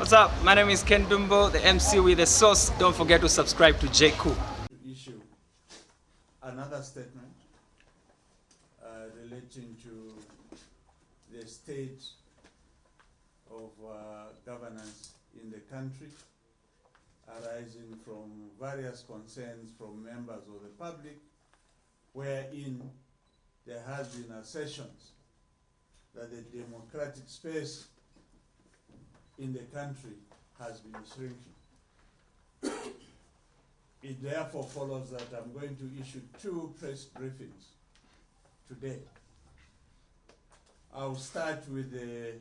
What's up? My name is Ken Dumbo, the MC with the sauce. Don't forget to subscribe to J. Cool. To issue another statement relating to the state of governance in the country, arising from various concerns from members of the public, wherein there has been assertions that the democratic space in the country has been shrinking. It therefore follows that I'm going to issue 2 press briefings today. I'll start with the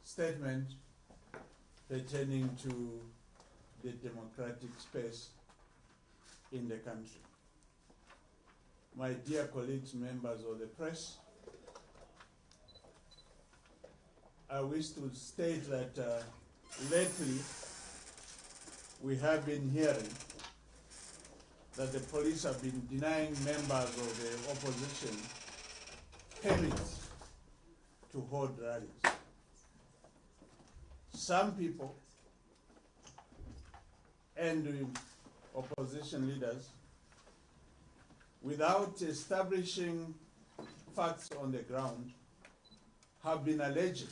statement pertaining to the democratic space in the country. My dear colleagues, members of the press, I wish to state that lately we have been hearing that the police have been denying members of the opposition permits to hold rallies. Some people and the opposition leaders, without establishing facts on the ground, have been alleging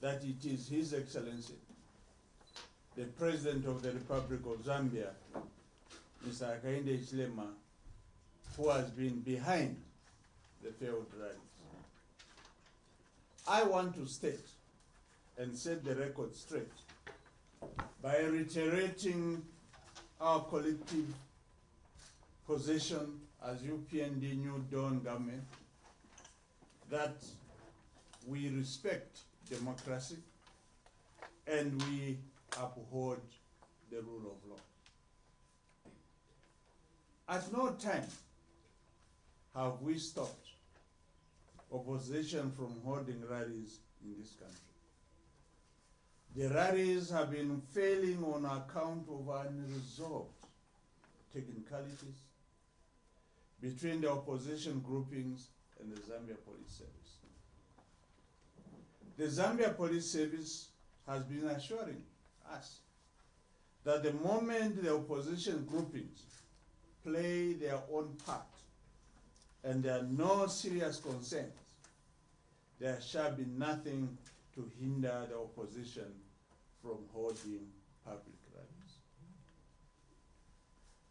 that it is His Excellency, the President of the Republic of Zambia, Mr. Hakainde Hichilema, who has been behind the failed rallies. I want to state and set the record straight by reiterating our collective position as UPND New Dawn government that we respect democracy and we uphold the rule of law. At no time have we stopped opposition from holding rallies in this country. The rallies have been failing on account of unresolved technicalities between the opposition groupings and the Zambia Police Service. The Zambia Police Service has been assuring us that the moment the opposition groupings play their own part and there are no serious concerns, there shall be nothing to hinder the opposition from holding public rallies.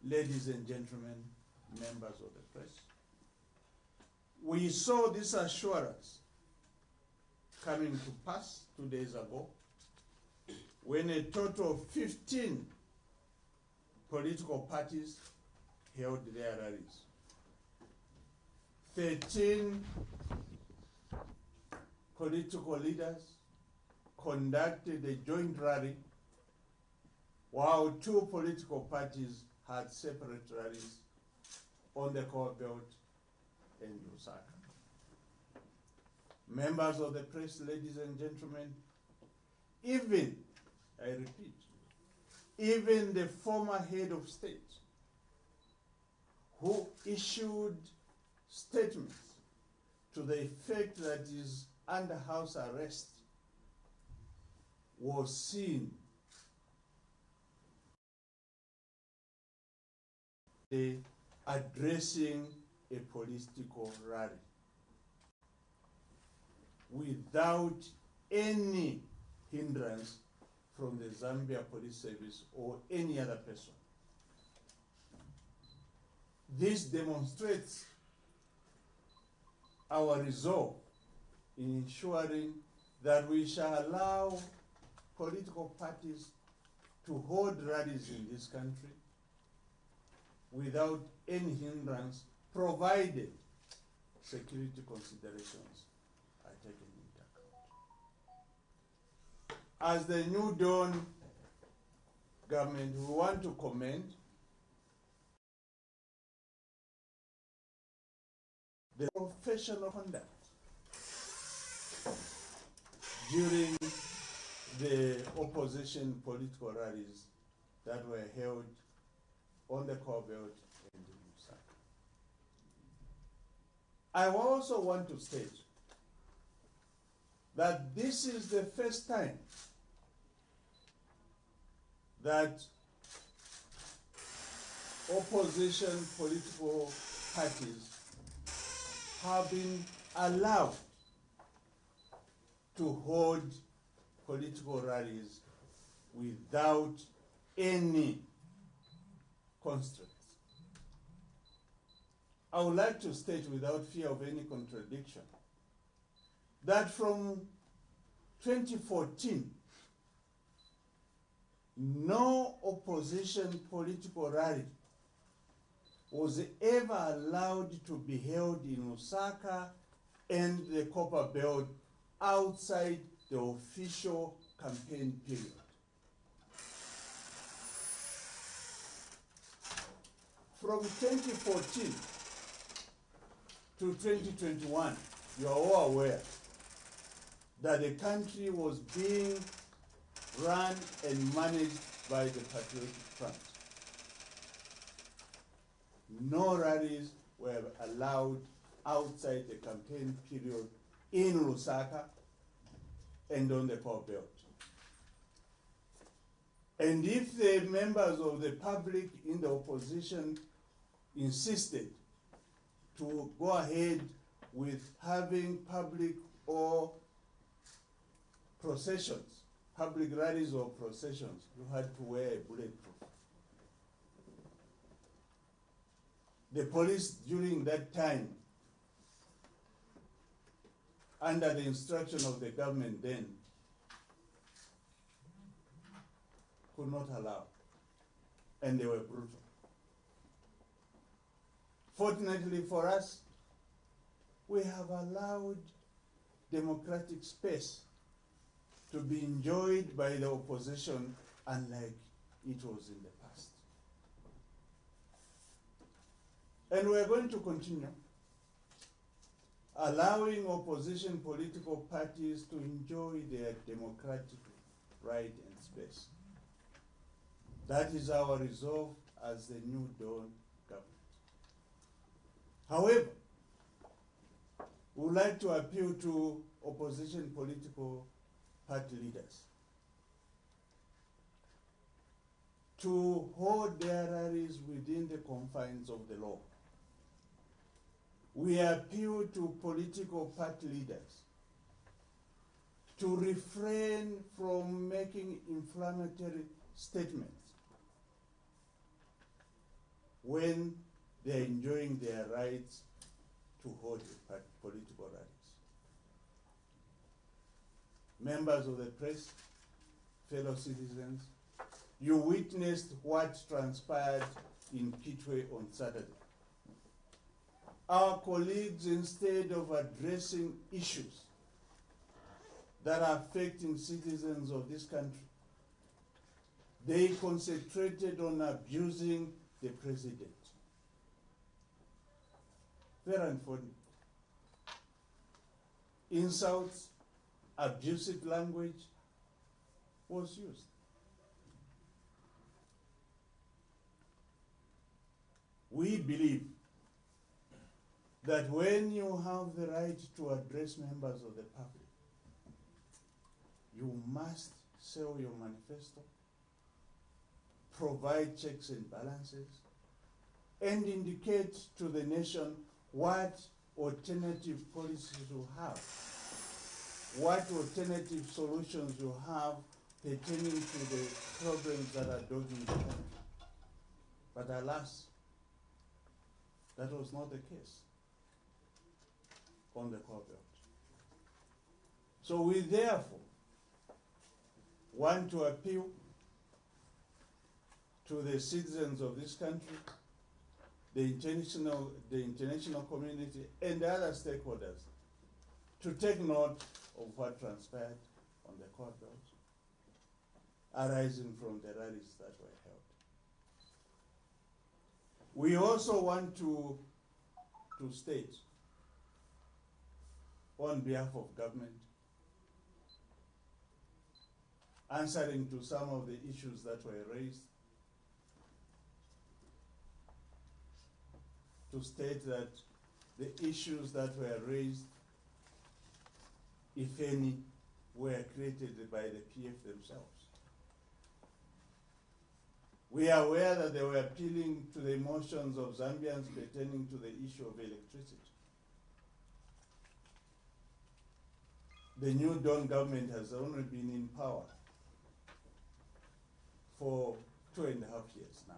Ladies and gentlemen, members of the press, we saw this assurance coming to pass 2 days ago when a total of 15 political parties held their rallies. 13 political leaders conducted a joint rally, while 2 political parties had separate rallies on the Core Belt and Lusaka. Members of the press, ladies and gentlemen, even, I repeat, even the former head of state who issued statements to the effect that he is under house arrest was seen addressing a political rally without any hindrance from the Zambia Police Service or any other person. This demonstrates our resolve in ensuring that we shall allow political parties to hold rallies in this country without any hindrance, provided security considerations are taken into account. As the New Dawn government, we want to commend the professional conduct during the opposition political rallies that were held on the Core Belt and in Lusaka. I also want to state that this is the first time that opposition political parties have been allowed to hold political rallies without any constraints. I would like to state without fear of any contradiction that from 2014, no opposition political rally was ever allowed to be held in Lusaka and the Copper Belt outside the official campaign period. From 2014 to 2021, you are all aware that the country was being run and managed by the Patriotic Front. No rallies were allowed outside the campaign period in Lusaka and on the Copper Belt. And if the members of the public in the opposition insisted to go ahead with having public or processions, public rallies or processions, you had to wear a bulletproof. The police during that time, under the instruction of the government then, could not allow, and they were brutal. Fortunately for us, we have allowed democratic space to be enjoyed by the opposition unlike it was in the past. And we are going to continue allowing opposition political parties to enjoy their democratic right and space. That is our resolve as the New Dawn government. However, we would like to appeal to opposition political party leaders to hold their rallies within the confines of the law. We appeal to political party leaders to refrain from making inflammatory statements when they're enjoying their rights to hold political rallies. Members of the press, fellow citizens, you witnessed what transpired in Kitwe on Saturday. Our colleagues, instead of addressing issues that are affecting citizens of this country, they concentrated on abusing the president. Very unfortunate. Insults, abusive language was used. We believe that when you have the right to address members of the public, you must sell your manifesto, provide checks and balances, and indicate to the nation what alternative policies you have, what alternative solutions you have pertaining to the problems that are dogging the country. But alas, that was not the case on the Copper Belt. So we therefore want to appeal to the citizens of this country, the international community, and other stakeholders to take note of what transpired on the Copper Belt, arising from the rallies that were held. We also want to state, on behalf of government, answering to some of the issues that were raised, to state that the issues that were raised, if any, were created by the PF themselves. We are aware that they were appealing to the emotions of Zambians pertaining to the issue of electricity. The new Dawn government has only been in power for 2.5 years now.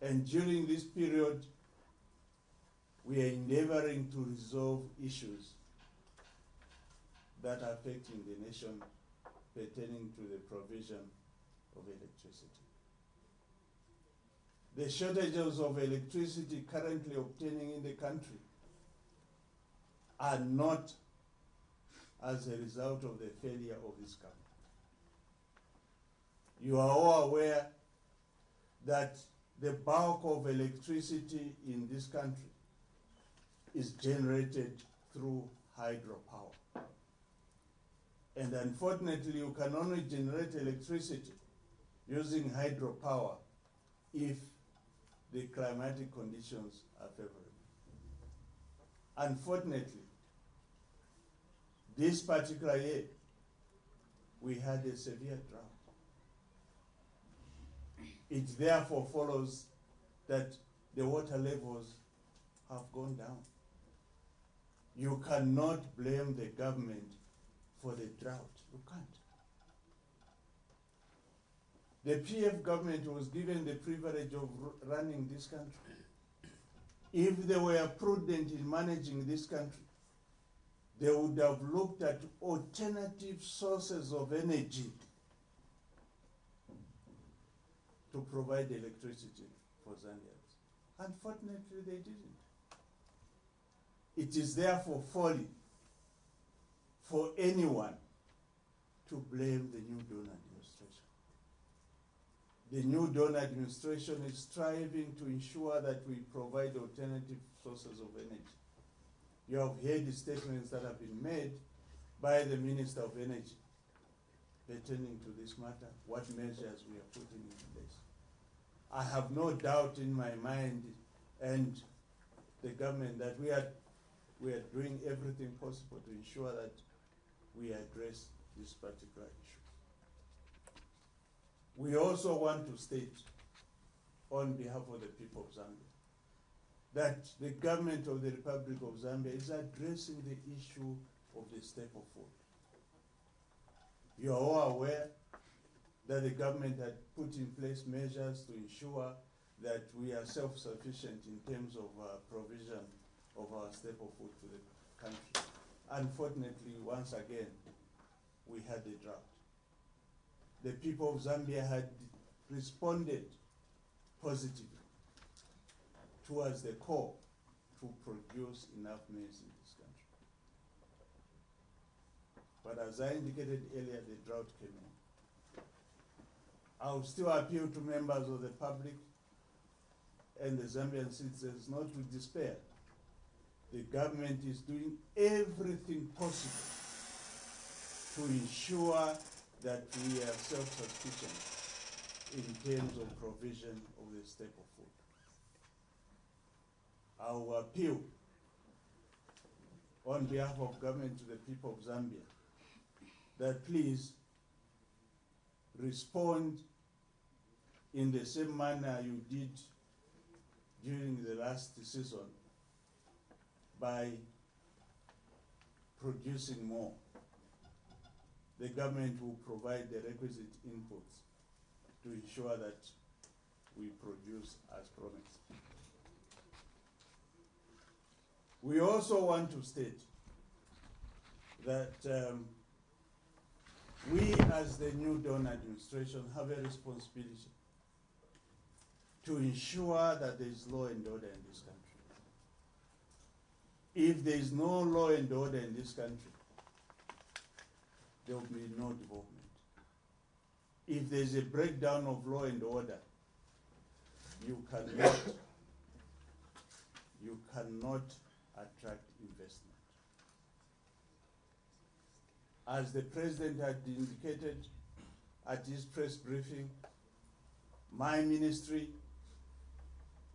And during this period, we are endeavoring to resolve issues that are affecting the nation pertaining to the provision of electricity. The shortages of electricity currently obtaining in the country are not as a result of the failure of this government. You are all aware that the bulk of electricity in this country is generated through hydropower. And unfortunately, you can only generate electricity using hydropower if the climatic conditions are favorable. Unfortunately, this particular year, we had a severe drought. It therefore follows that the water levels have gone down. You cannot blame the government for the drought. You can't. The PF government was given the privilege of running this country. If they were prudent in managing this country, they would have looked at alternative sources of energy to provide electricity for Zambians. Unfortunately, they didn't. It is therefore folly for anyone to blame the New Dawn administration. The New Dawn administration is striving to ensure that we provide alternative sources of energy. You have heard the statements that have been made by the Minister of Energy pertaining to this matter, what measures we are putting in place. I have no doubt in my mind and the government that we are doing everything possible to ensure that we address this particular issue. We also want to state on behalf of the people of Zambia that the government of the Republic of Zambia is addressing the issue of the staple food. You are all aware that the government had put in place measures to ensure that we are self-sufficient in terms of provision of our staple food to the country. Unfortunately, once again, we had a drought. The people of Zambia had responded positively towards the call to produce enough maize in this country. But as I indicated earlier, the drought came in. I will still appeal to members of the public and the Zambian citizens not to despair. The government is doing everything possible to ensure that we are self-sufficient in terms of provision of the staple food. I will appeal on behalf of government to the people of Zambia that please respond in the same manner you did during the last season by producing more. The government will provide the requisite inputs to ensure that we produce as promised. We also want to state that we as the New Dawn administration have a responsibility to ensure that there is law and order in this country. If there is no law and order in this country, there will be no development. If there is a breakdown of law and order, you cannot attract investment. As the President had indicated at his press briefing, my ministry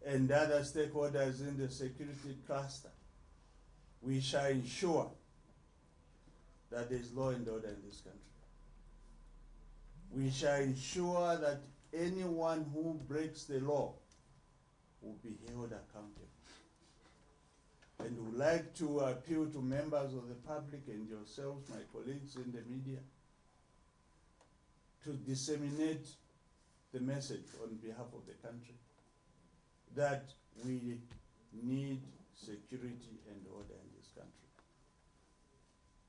and other stakeholders in the security cluster, we shall ensure that there is law and order in this country. We shall ensure that anyone who breaks the law will be held accountable. And would like to appeal to members of the public and yourselves, my colleagues in the media, to disseminate the message on behalf of the country that we need security and order in this country.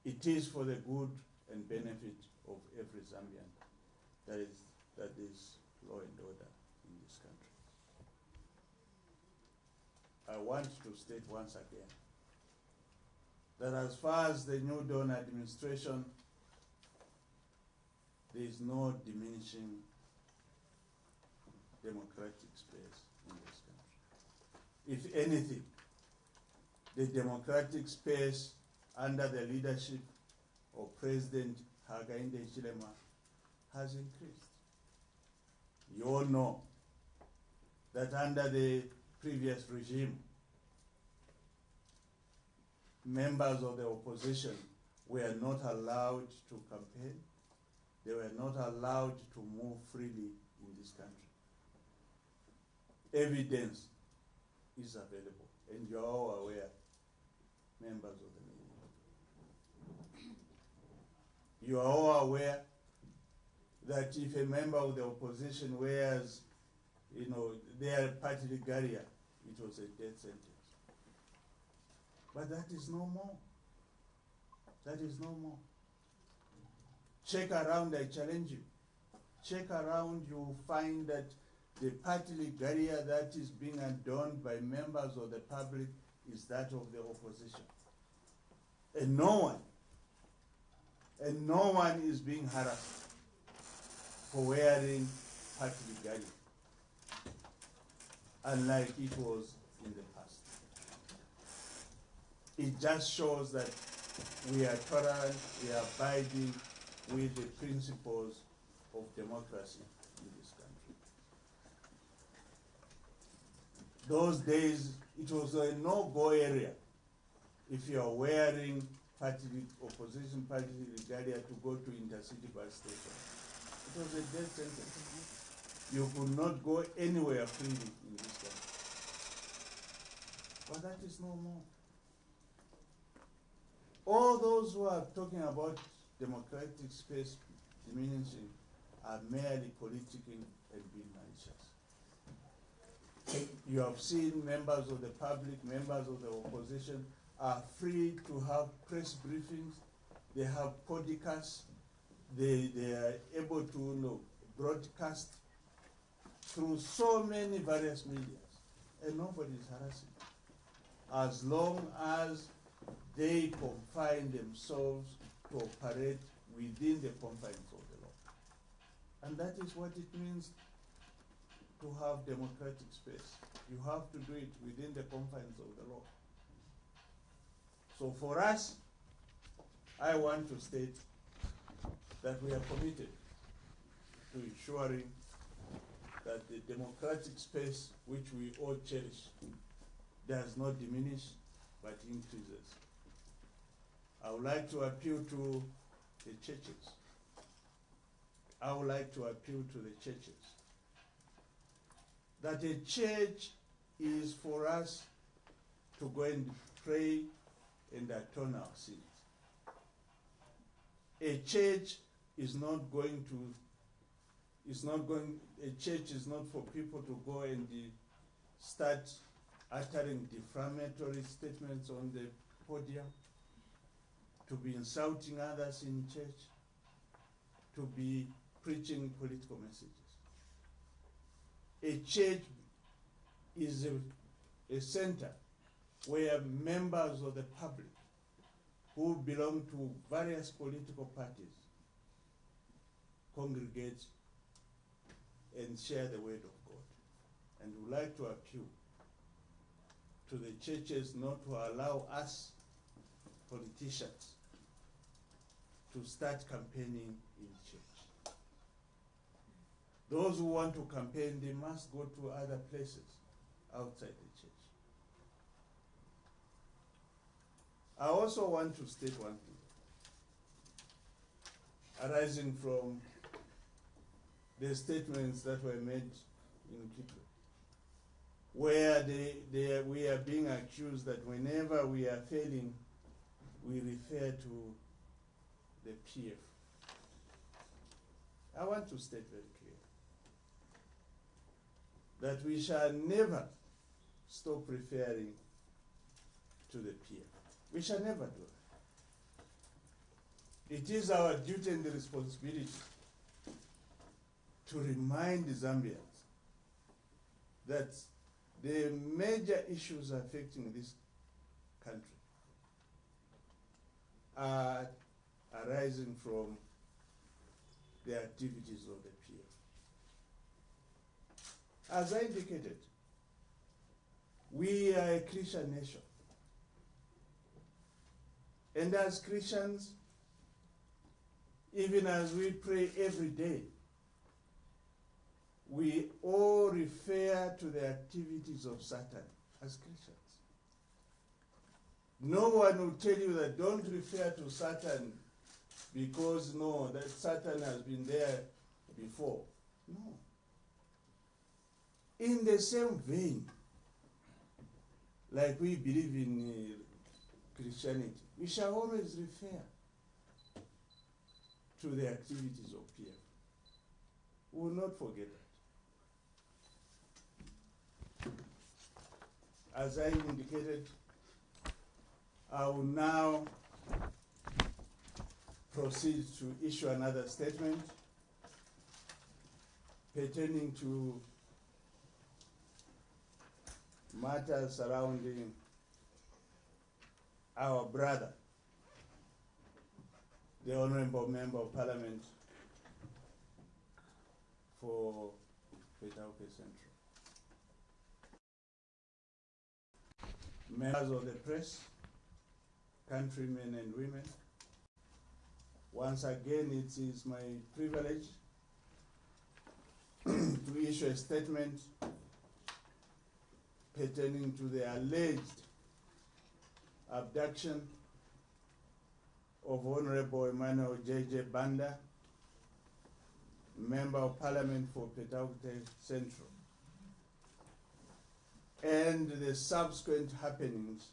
It is for the good and benefit of every Zambian that is law and order in this country. I want to state once again that as far as the New Dawn administration, there is no diminishing democratic space in this country. If anything, the democratic space under the leadership of President Hakainde Hichilema has increased. You all know that under the previous regime, members of the opposition were not allowed to campaign. They were not allowed to move freely in this country. Evidence is available, and you're all aware, members of the media. You are all aware that if a member of the opposition wears, their party regalia, it was a death sentence. But that is no more. That is no more. Check around, I challenge you. Check around, you'll find that the party regalia that is being adorned by members of the public is that of the opposition. And no one is being harassed for wearing party regalia, unlike it was in the past. It just shows that we are tolerant, we are abiding with the principles of democracy in this country. Those days, it was a no-go area if you are wearing opposition party regalia to go to intercity bus station. It was a death sentence. You could not go anywhere freely in this country. But that is no more. All those who are talking about democratic space diminishing are merely politicking and being malicious. You have seen members of the public, members of the opposition are free to have press briefings, they have podcasts, they are able to broadcast through so many various media, and nobody is harassing, as long as they confine themselves to operate within the confines of the law. And that is what it means to have democratic space. You have to do it within the confines of the law. So for us, I want to state that we are committed to ensuring that the democratic space which we all cherish does not diminish but increases. I would like to appeal to the churches. I would like to appeal to the churches that a church is for us to go and pray and atone our sins. A church is not for people to go and start uttering defamatory statements on the podium, to be insulting others in church, to be preaching political messages. A church is a center where members of the public who belong to various political parties congregate and share the word of God. And we would like to appeal to the churches not to allow us politicians to start campaigning in church. Those who want to campaign, they must go to other places outside the church. I also want to state one thing, arising from the statements that were made in Kitwe, where we are being accused that whenever we are failing, we refer to the PF. I want to state very clear that we shall never stop referring to the PF. We shall never do that. It is our duty and responsibility to remind the Zambians that the major issues affecting this country are arising from the activities of the PF. As I indicated, we are a Christian nation. And as Christians, even as we pray every day, we all refer to the activities of Satan as Christians. No one will tell you that don't refer to Satan because no, that Satan has been there before. No. In the same vein, like we believe in Christianity, we shall always refer to the activities of PF. We will not forget that. As I indicated, I will now proceed to issue another statement pertaining to matters surrounding our brother, the Honorable Member of Parliament for Petauke Central. Members of the press, countrymen and women, once again it is my privilege to issue a statement pertaining to the alleged abduction of Honorable Emmanuel J.J. Banda, Member of Parliament for Petauke Central, and the subsequent happenings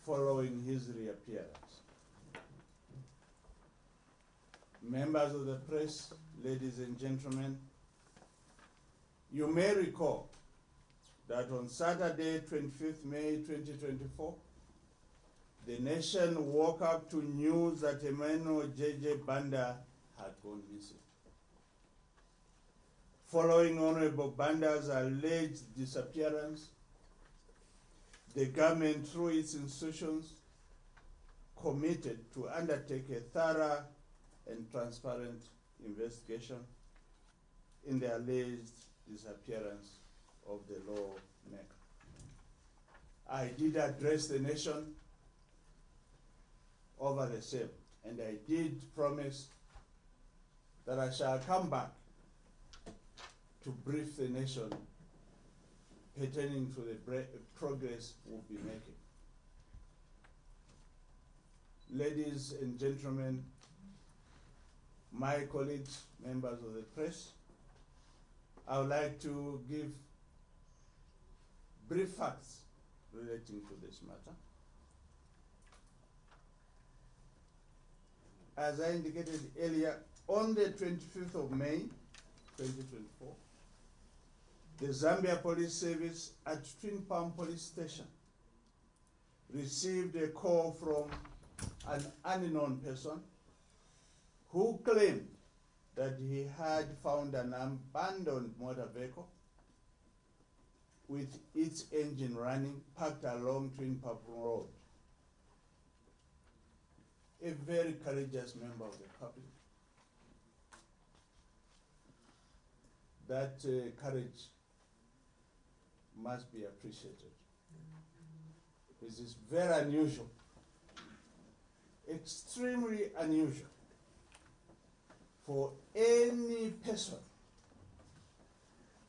following his reappearance. Members of the press, ladies and gentlemen, you may recall that on Saturday, 25th May 2024, the nation woke up to news that Emmanuel J.J. Banda had gone missing. Following Honorable Banda's alleged disappearance, the government, through its institutions, committed to undertake a thorough and transparent investigation in the alleged disappearance of the lawmaker. I did address the nation over the same, and I did promise that I shall come back to brief the nation pertaining to the progress we'll be making. Ladies and gentlemen, my colleagues, members of the press, I would like to give brief facts relating to this matter. As I indicated earlier, on the 25th of May, 2024, the Zambia Police Service at Twin Palm Police Station received a call from an unknown person who claimed that he had found an abandoned motor vehicle with its engine running, parked along Twin Palm Road. A very courageous member of the public. That courage must be appreciated. This is very unusual, extremely unusual for any person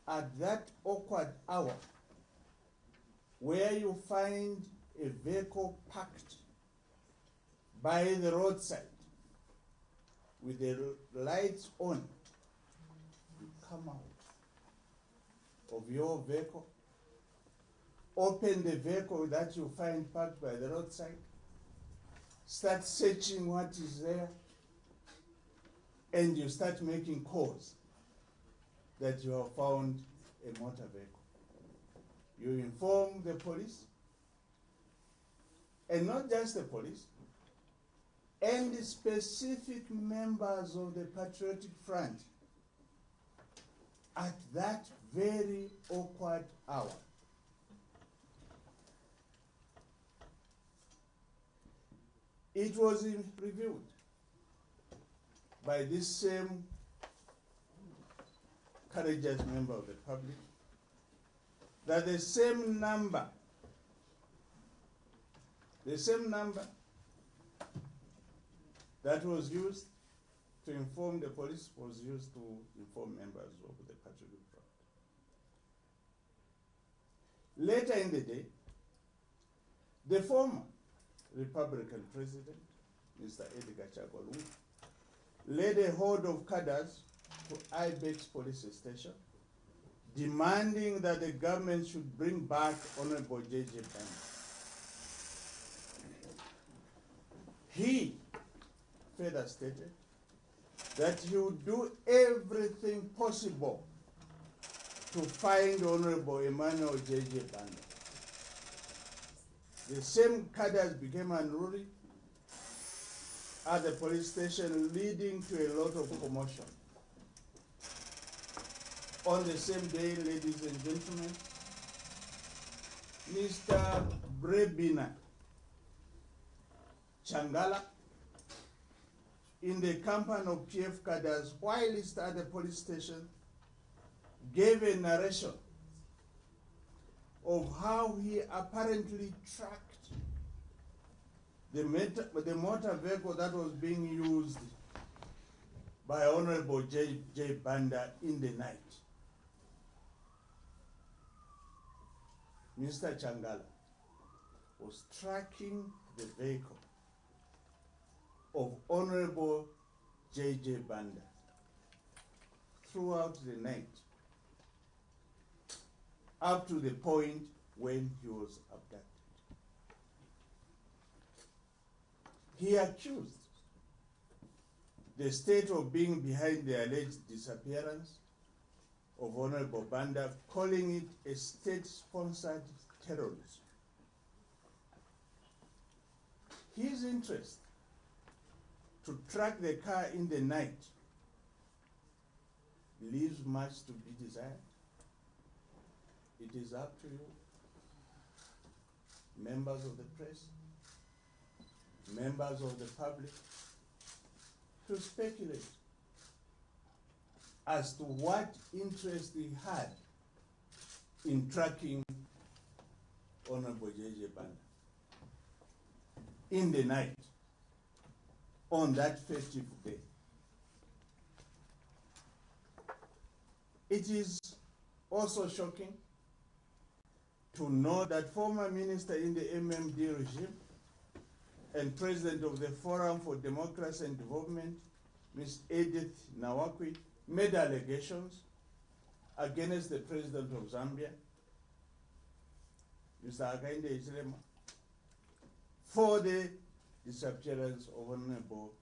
at that awkward hour where you find a vehicle parked by the roadside with the lights on come out of your vehicle, open the vehicle that you find parked by the roadside, start searching what is there, and you start making calls that you have found a motor vehicle. You inform the police, and not just the police, and the specific members of the Patriotic Front at that very awkward hour. It was reviewed by this same courageous member of the public that the same number that was used to inform the police was used to inform members of the Patriotic Front. Later in the day, the former Republican president, Mr. Edgar Chagwa, led a horde of cadres to Ibex police station, demanding that the government should bring back Honorable J.J. Banda. He further stated that he would do everything possible to find Honorable Emmanuel J.J. Banda. The same cadres became unruly at the police station, leading to a lot of commotion. On the same day, ladies and gentlemen, Mr. Brebina Changala, in the company of PF cadres, while he at the police station, gave a narration of how he apparently tracked the motor vehicle that was being used by Honorable J.J. Banda in the night. Mr. Changala was tracking the vehicle of Honorable J.J. Banda throughout the night, up to the point when he was abducted. He accused the state of being behind the alleged disappearance of Honorable Banda, calling it a state-sponsored terrorism. His interest to track the car in the night leaves much to be desired. It is up to you, members of the press, members of the public, to speculate as to what interest he had in tracking Honorable J.J. Banda in the night on that festive day. It is also shocking to know that former minister in the MMD regime and president of the Forum for Democracy and Development, Ms. Edith Nawakwi, made allegations against the president of Zambia, Mr. Hakainde Hichilema, for the disappearance of Honorable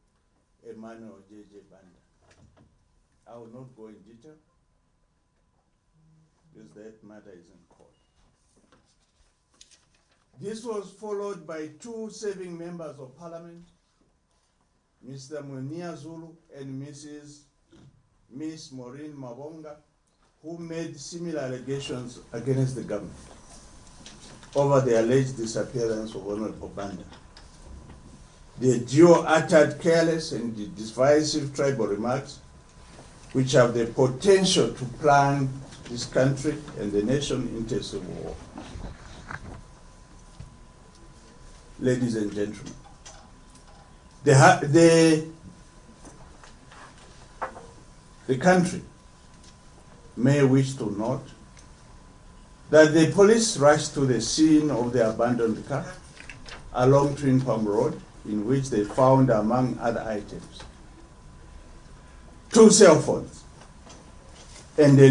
Emmanuel J.J. Banda. I will not go in detail because that matter is in court. This was followed by two serving members of parliament, Mr. Munia Zulu and Miss Maureen Mabonga, who made similar allegations against the government over the alleged disappearance of Honorable Banda. The duo uttered careless and divisive tribal remarks which have the potential to plunge this country and the nation into civil war. Ladies and gentlemen, the country may wish to note that the police rushed to the scene of the abandoned car along Twin Palm Road, in which they found, among other items, 2 cell phones, And the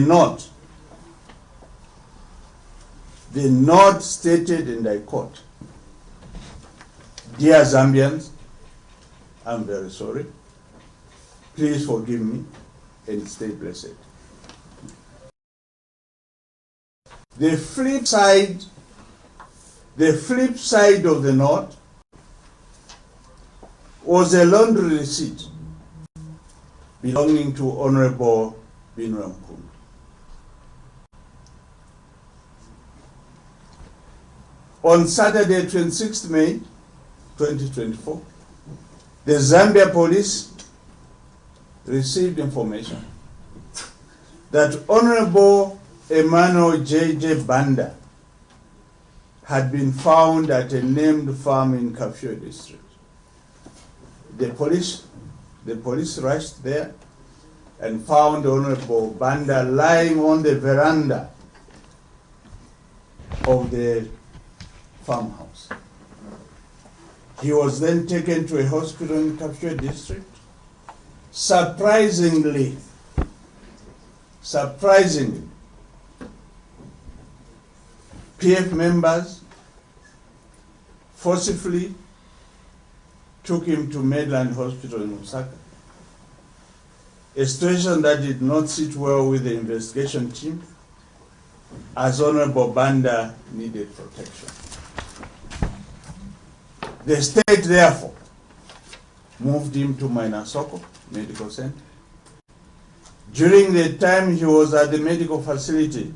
note stated, and I quote, "Dear Zambians, I'm very sorry. Please forgive me and stay blessed." The flip side of the note was a laundry receipt belonging to Honorable Mwiimbu. On Saturday, 26th May 2024, the Zambia police received information that Honorable Emmanuel J.J. Banda had been found at a named farm in Kafue district. The police rushed there and found Honorable Banda lying on the veranda of the farmhouse. He was then taken to a hospital in Kafue district. Surprisingly, PF members forcibly took him to Medland Hospital in Osaka, a situation that did not sit well with the investigation team, as Honorable Banda needed protection. The state, therefore, moved him to Mwiimbu Medical Center. During the time he was at the medical facility,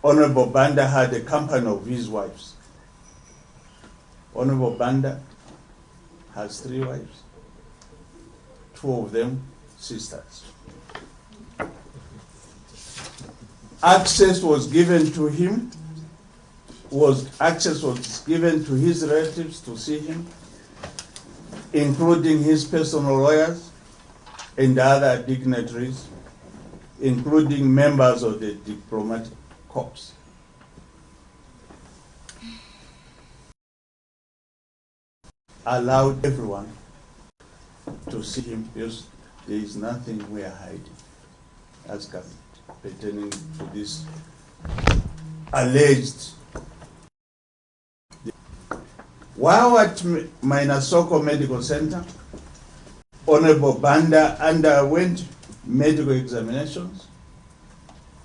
Honorable Banda had a company of his wives. Honorable Banda has 3 wives, 2 of them sisters. Access was given to him, access was given to his relatives to see him, including his personal lawyers and other dignitaries, including members of the diplomatic corps. Allowed everyone to see him because there is nothing we are hiding as government pertaining to this alleged. While at Mwiimbu Medical Center, Honorable Banda underwent medical examinations.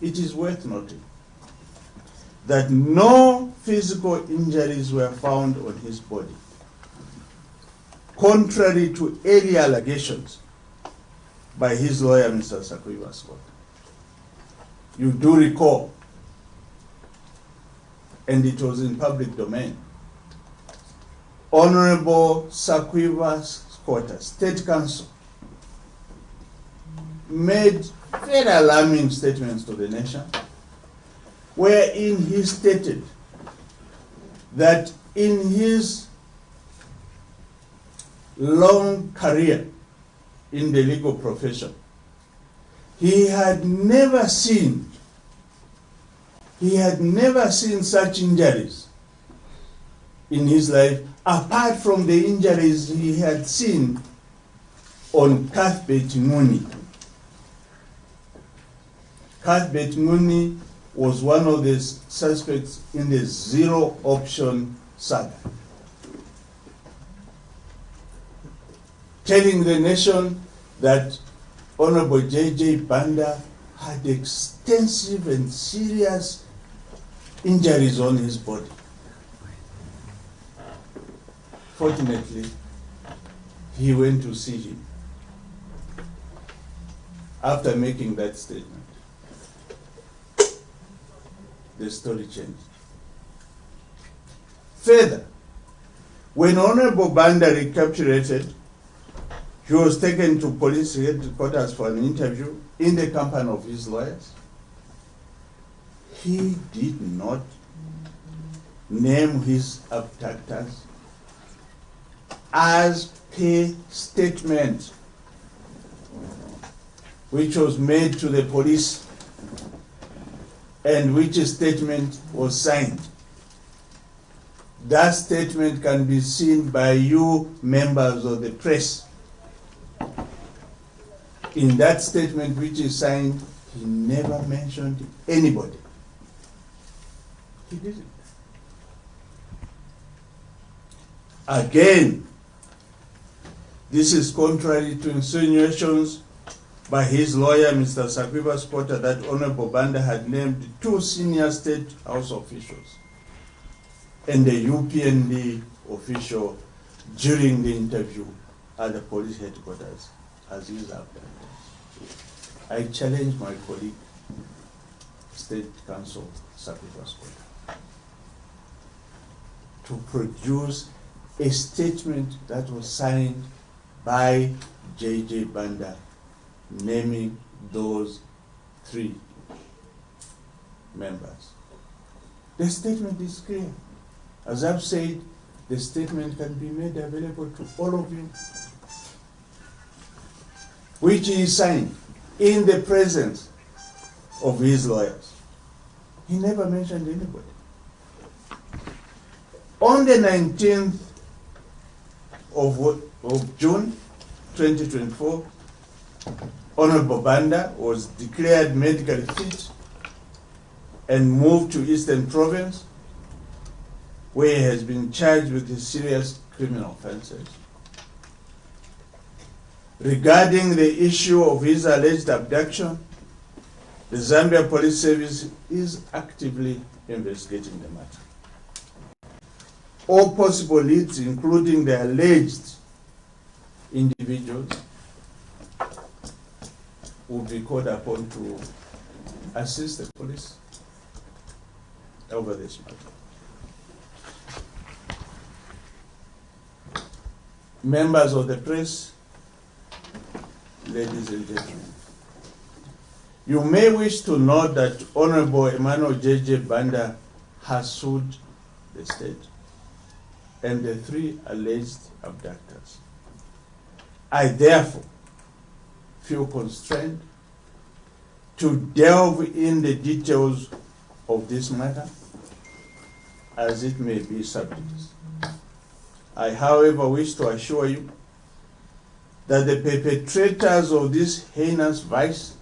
It is worth noting that no physical injuries were found on his body, contrary to earlier allegations by his lawyer, Mr. Sakwiba Scott. You do recall, and it was in public domain, Honorable Sakwiba Scott, State Counsel, made very alarming statements to the nation, wherein he stated that in his long career in the legal profession, he had never seen such injuries in his life, apart from the injuries he had seen on Cuthbert Nguni. Cuthbert Nguni was one of the suspects in the zero option saga, telling the nation that Honorable J.J. Banda had extensive and serious injuries on his body. Fortunately, he went to see him after making that statement. The story changed. Further, when Honorable Banda recapitulated, he was taken to police headquarters for an interview in the company of his lawyers. He did not name his abductors as per statement which was made to the police and which statement was signed. That statement can be seen by you members of the press. In that statement which is signed, He never mentioned anybody. He didn't. Again, this is contrary to insinuations by his lawyer, Mr. Sakwiba Spotter, that Honorable Banda had named 2 senior State House officials and a UPND official during the interview at the police headquarters, as is done. I challenge my colleague, State Counsel Sakwiba Spotter, to produce a statement that was signed by J.J. Banda naming those 3 members. The statement is clear. As I've said, the statement can be made available to all of you, which he signed in the presence of his lawyers. He never mentioned anybody. On the 19th of June 2024, Honorable Banda was declared medically fit and moved to Eastern Province, where he has been charged with serious criminal offenses. Regarding the issue of his alleged abduction, the Zambia Police Service is actively investigating the matter. All possible leads, including the alleged individuals, will be called upon to assist the police over this matter. Members of the press, ladies and gentlemen, you may wish to note that Honorable Emmanuel J.J. Banda has sued the state and the 3 alleged abductors. I therefore feel constrained to delve in the details of this matter, as it may be subject. I, however, wish to assure you that the perpetrators of this heinous vice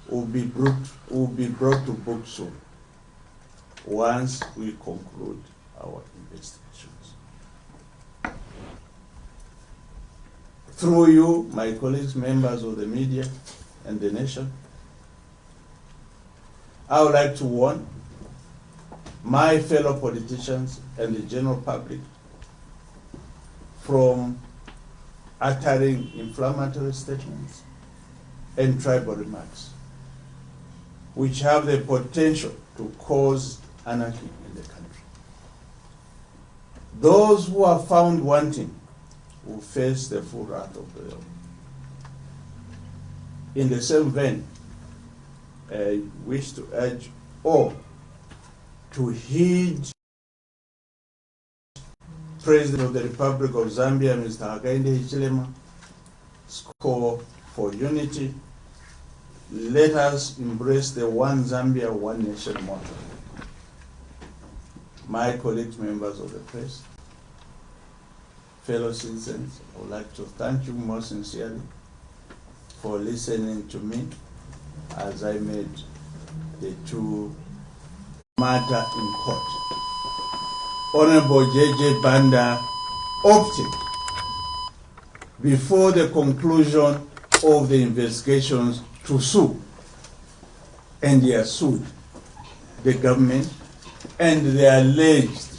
will be brought to book soon, once we conclude our investigations. Through you, my colleagues, members of the media and the nation, I would like to warn my fellow politicians and the general public from uttering inflammatory statements and tribal remarks, which have the potential to cause anarchy in the country. Those who are found wanting will face the full wrath of the law. In the same vein, I wish to urge all to heed President of the Republic of Zambia, Mr. Hakainde Hichilema's call for unity. Let us embrace the One Zambia, One Nation motto. My colleagues, members of the press, fellow citizens, I would like to thank you most sincerely for listening to me as I made the 2 matter in court. Honorable J.J. Banda opted, before the conclusion of the investigations, to sue, and he has sued the government and the alleged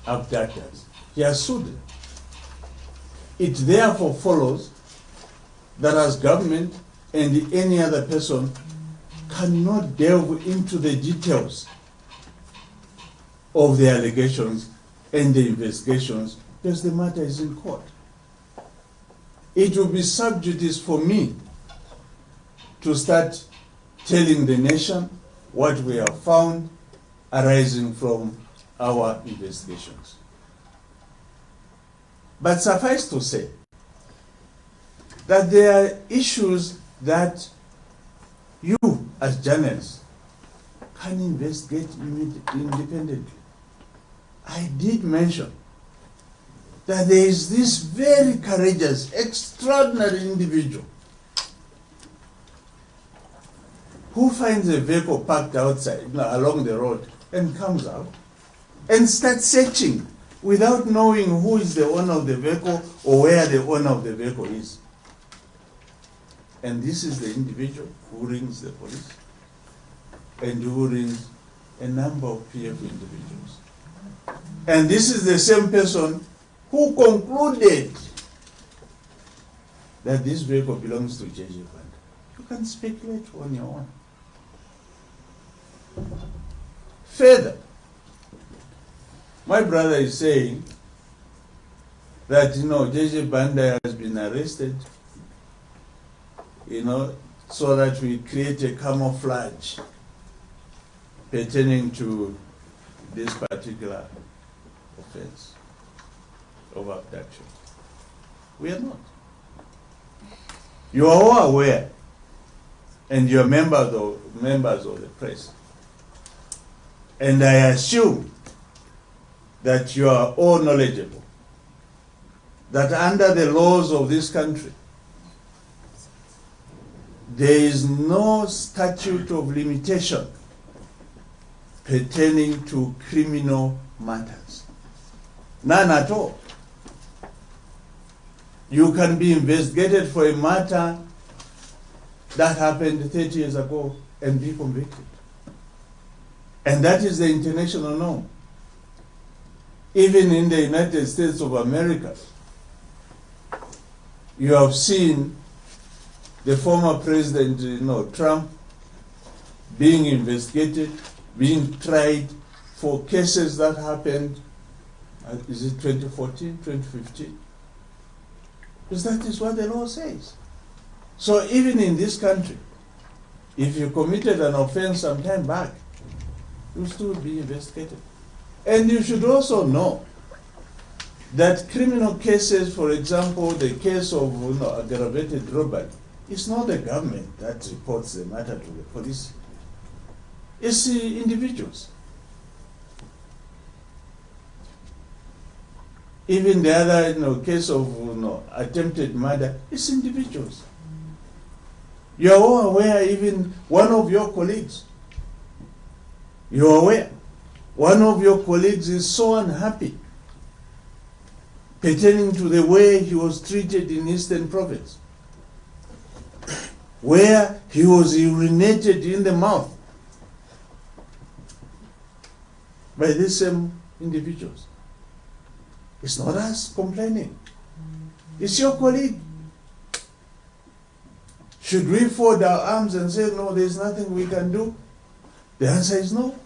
abductors. He has sued them. It therefore follows that as government and any other person cannot delve into the details of the allegations and the investigations, because the matter is in court. It will be sub judice for me to start telling the nation what we have found arising from our investigations. But suffice to say that there are issues that you as journalists can investigate independently. I did mention that there is this very courageous, extraordinary individual who finds a vehicle parked outside, along the road, and comes out and starts searching without knowing who is the owner of the vehicle or where the owner of the vehicle is. And this is the individual who rings the police and who rings a number of PF individuals. And this is the same person who concluded that this vehicle belongs to JJ Fund. You can speculate on your own. Further, my brother is saying that, JJ Banda has been arrested, so that we create a camouflage pertaining to this particular offense of abduction. We are not. You are all aware, and you are members of the press. And I assume that you are all knowledgeable that under the laws of this country, there is no statute of limitation pertaining to criminal matters. None at all. You can be investigated for a matter that happened 30 years ago and be convicted. And that is the international norm. Even in the United States of America, you have seen the former president, Trump, being investigated, being tried for cases that happened, is it 2014, 2015? Because that is what the law says. So even in this country, if you committed an offense some time back, you still be investigated. And you should also know that criminal cases, for example, the case of aggravated robbery, it's not the government that reports the matter to the police. It's the individuals. Even the other case of attempted murder, it's individuals. You are all aware, even one of your colleagues, you are aware, one of your colleagues is so unhappy pertaining to the way he was treated in Eastern Province, where he was urinated in the mouth by these same individuals. It's not us complaining. It's your colleague. Should we fold our arms and say, no, there's nothing we can do? The answer is no.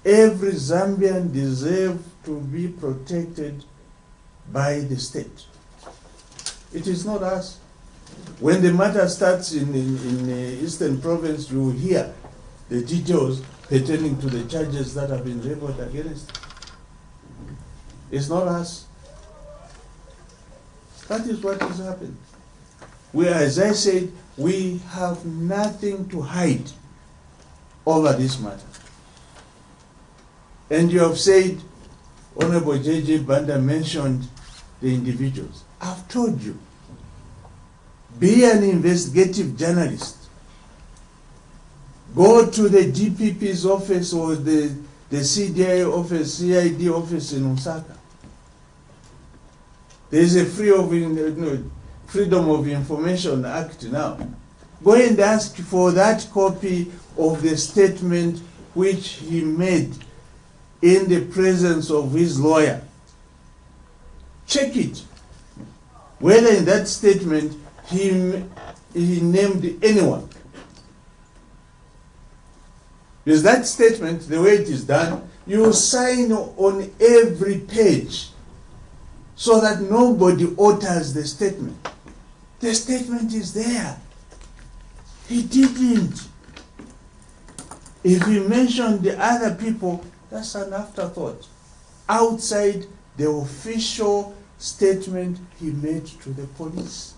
Every Zambian deserves to be protected by the state. It is not us. When the matter starts in Eastern Province, you will hear the details pertaining to the charges that have been leveled against. It's not us. That is what has happened. As I said, we have nothing to hide over this matter. And you have said, Honorable JJ Banda mentioned the individuals. I've told you, be an investigative journalist. Go to the DPP's office or the CDI office, CID office in Osaka. There is a Freedom of Information Act now. Go and ask for that copy of the statement which he made in the presence of his lawyer. Check it. Whether in that statement he named anyone. Because that statement, the way it is done, you sign on every page so that nobody alters the statement. The statement is there. He didn't. If he mentioned the other people, that's an afterthought. Outside the official statement he made to the police.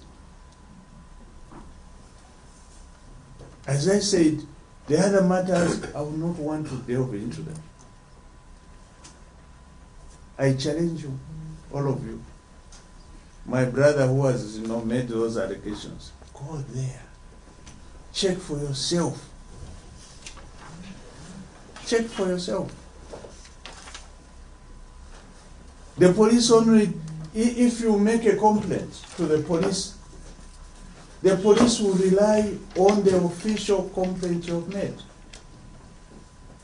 As I said, the other matters, I would not want to delve into them. I challenge you, all of you. My brother who has made those allegations, go there. Check for yourself. Check for yourself. The police only, if you make a complaint to the police will rely on the official complaint you've made.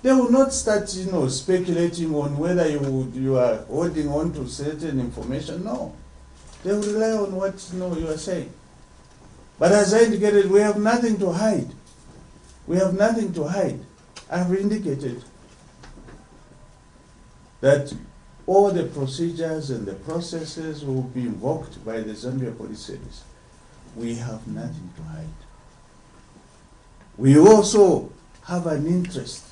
They will not start, speculating on whether you are holding on to certain information. No. They will rely on what you are saying. But as I indicated, we have nothing to hide. We have nothing to hide. I have indicated that all the procedures and the processes will be invoked by the Zambia Police Service. We have nothing to hide. We also have an interest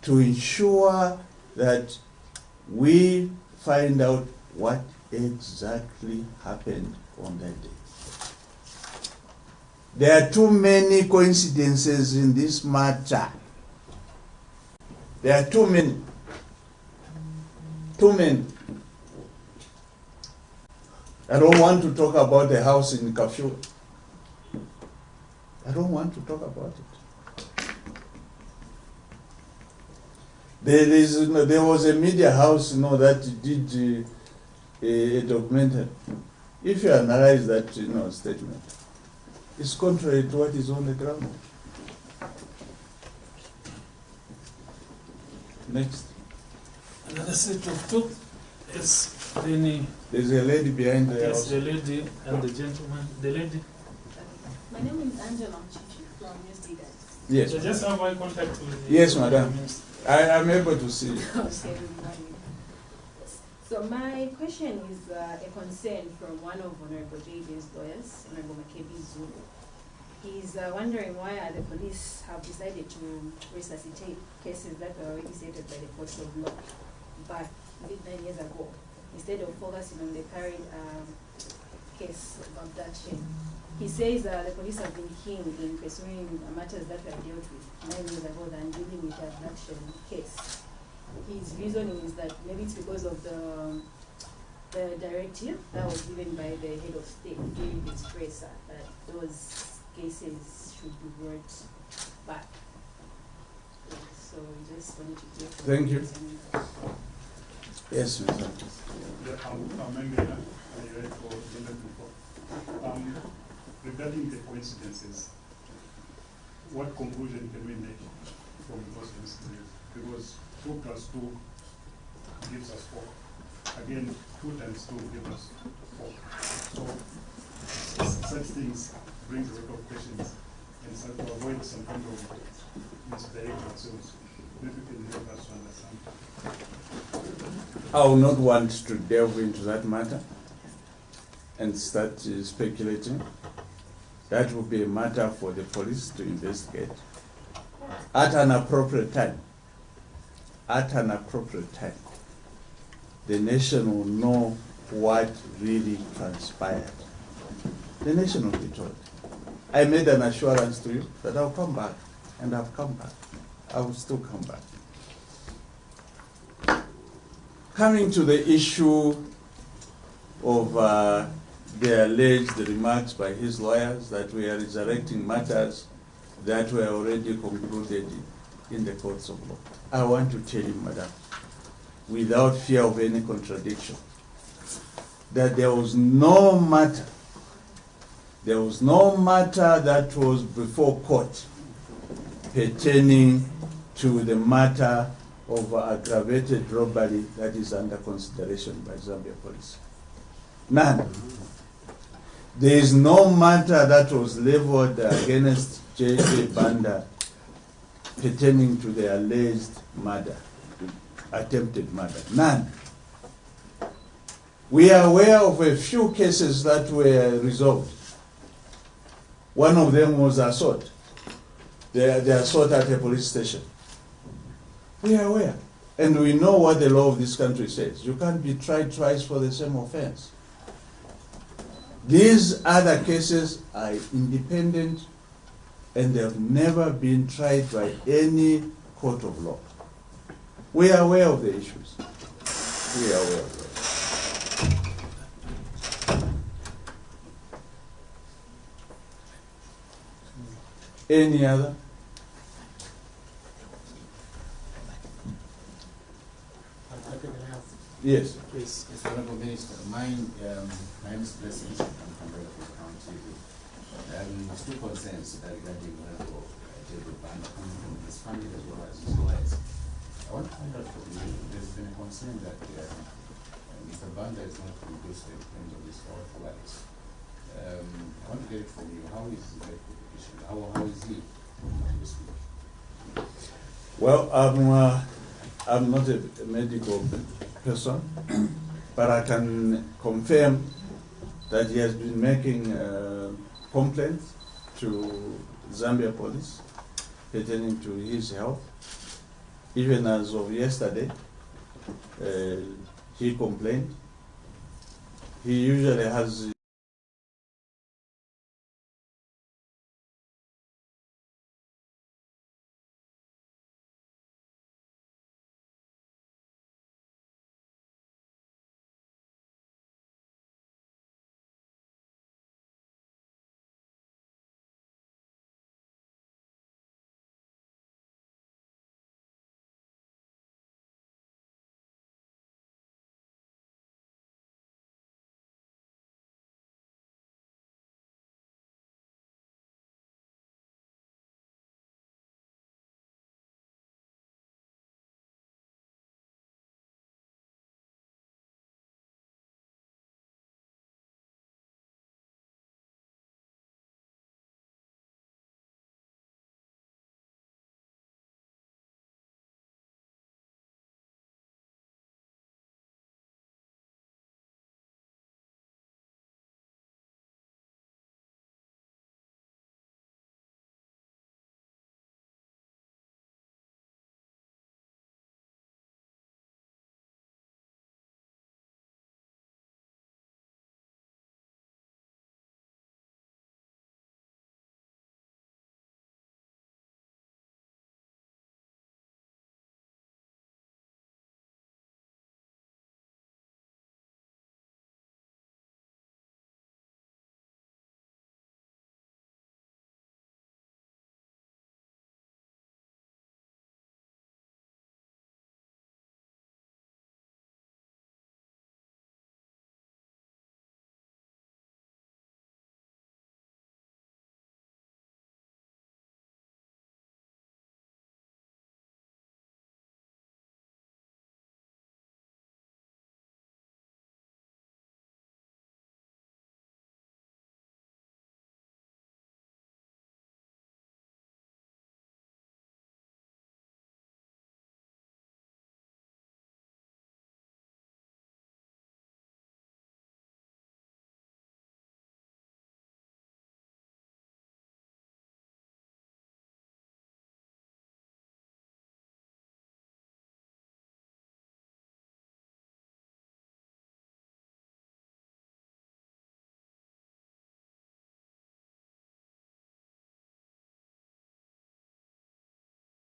to ensure that we find out what exactly happened on that day. There are too many coincidences in this matter. There are too many. Too many. I don't want to talk about the house in Kafue. I don't want to talk about it. There was a media house, that did a documentary. If you analyze that, statement, it's contrary to what is on the ground. Next. Another set of two is any. There's a lady behind the Yes, house. the lady and the gentleman. The lady. My name is Angela Chichi from USD Guys. Yes. So just have eye contact with the. Yes, madam. I am able to see you. Okay, good morning. So my question is a concern from one of Honorable JJ's lawyers, Honorable Makebi Zulu. He's wondering why the police have decided to resuscitate cases that were already settled by the courts of law back 9 years ago, instead of focusing on the current case of abduction. He says the police have been keen in pursuing matters that were dealt with 9 years ago than dealing with the abduction case. His reasoning is that maybe it's because of the directive that was given by the head of state during his press that those cases should be brought back. So we just wanted to get. Thank you. Yes, Mr. Regarding the coincidences, what conclusion can we make from those incidents? Because 2 + 2 gives us 4. Again, 2 times 2 gives us 4. So such things bring a lot of questions, and so to avoid some kind of misdirect ourselves, maybe we can help us to understand. I will not want to delve into that matter and start speculating. That will be a matter for the police to investigate at an appropriate time. At an appropriate time, the nation will know what really transpired. The nation will be told. I made an assurance to you that I'll come back, and I've come back. I will still come back. Coming to the issue of the alleged remarks by his lawyers that we are resurrecting matters that were already concluded in the courts of law. I want to tell you, madam, without fear of any contradiction, that there was no matter that was before court pertaining to the matter of aggravated robbery that is under consideration by Zambia Police. None. There is no matter that was leveled against J.J. Banda pertaining to the alleged murder, attempted murder. None. We are aware of a few cases that were resolved. One of them was assault. The assault at a police station. We are aware. And we know what the law of this country says. You can't be tried twice for the same offense. These other cases are independent and they have never been tried by any court of law. We are aware of the issues. We are aware of them. Any other? Yes. Yes, Honorable Minister, my name is Blessing. I'm from Brotherhood County. There's two concerns regarding Honorable Jacob Banda coming from his family as well as his lawyers. I want to find out from you, there's been a concern that Mr. Banda is not produced in terms of his oath rights. I want to get it from you. How is the medical condition? How is he this week? Well, I'm not a medical person, but I can confirm that he has been making complaints to Zambia police pertaining to his health. Even as of yesterday, he complained. He usually has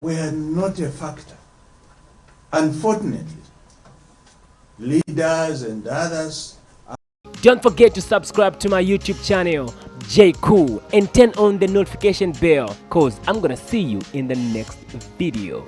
were not a factor. Unfortunately, leaders and others. Don't forget to subscribe to my YouTube channel, J Cool, and turn on the notification bell, cause I'm gonna see you in the next video.